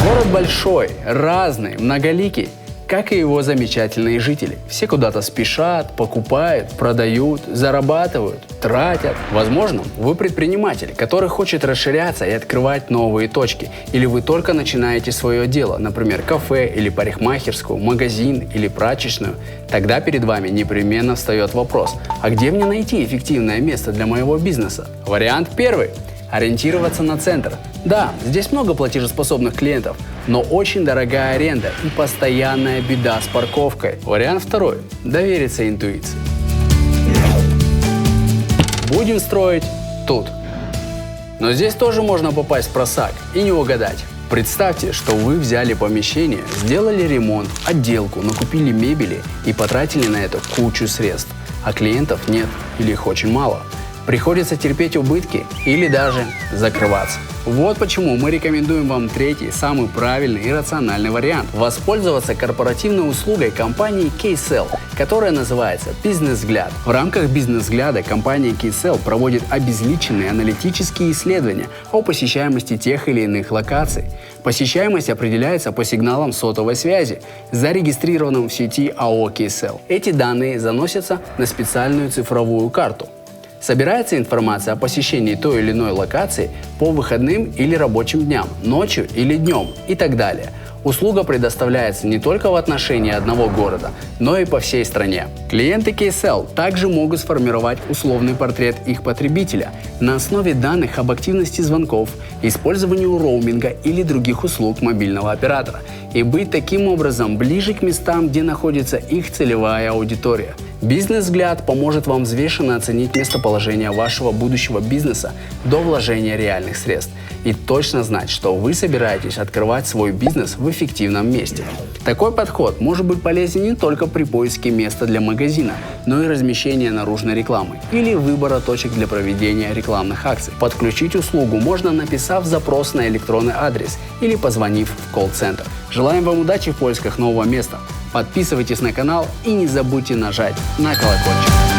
Город большой, разный, многоликий, как и его замечательные жители. Все куда-то спешат, покупают, продают, зарабатывают, тратят. Возможно, вы предприниматель, который хочет расширяться и открывать новые точки. Или вы только начинаете свое дело, например, кафе или парикмахерскую, магазин или прачечную. Тогда перед вами непременно встает вопрос: а где мне найти эффективное место для моего бизнеса? Вариант первый. Ориентироваться на центр. Да, здесь много платежеспособных клиентов, но очень дорогая аренда и постоянная беда с парковкой. Вариант второй. Довериться интуиции. Будем строить тут. Но здесь тоже можно попасть в просак и не угадать. Представьте, что вы взяли помещение, сделали ремонт, отделку, накупили мебели и потратили на это кучу средств, а клиентов нет или их очень мало. Приходится терпеть убытки или даже закрываться. Вот почему мы рекомендуем вам третий, самый правильный и рациональный вариант – воспользоваться корпоративной услугой компании K-Sell, которая называется «Бизнес-взгляд». В рамках «Бизнес-взгляда» компания K-Sell проводит обезличенные аналитические исследования о посещаемости тех или иных локаций. Посещаемость определяется по сигналам сотовой связи, зарегистрированным в сети АО K-Sell. Эти данные заносятся на специальную цифровую карту. Собирается информация о посещении той или иной локации по выходным или рабочим дням, ночью или днем и так далее. Услуга предоставляется не только в отношении одного города, но и по всей стране. Клиенты K-Sell также могут сформировать условный портрет их потребителя на основе данных об активности звонков, использовании роуминга или других услуг мобильного оператора и быть таким образом ближе к местам, где находится их целевая аудитория. Бизнес-взгляд поможет вам взвешенно оценить местоположение вашего будущего бизнеса до вложения реальных средств и точно знать, что вы собираетесь открывать свой бизнес в эффективном месте. Такой подход может быть полезен не только при поиске места для магазина, но и размещения наружной рекламы или выбора точек для проведения рекламных акций. Подключить услугу можно, написав запрос на электронный адрес или позвонив в колл-центр. Желаем вам удачи в поисках нового места. Подписывайтесь на канал и не забудьте нажать на колокольчик.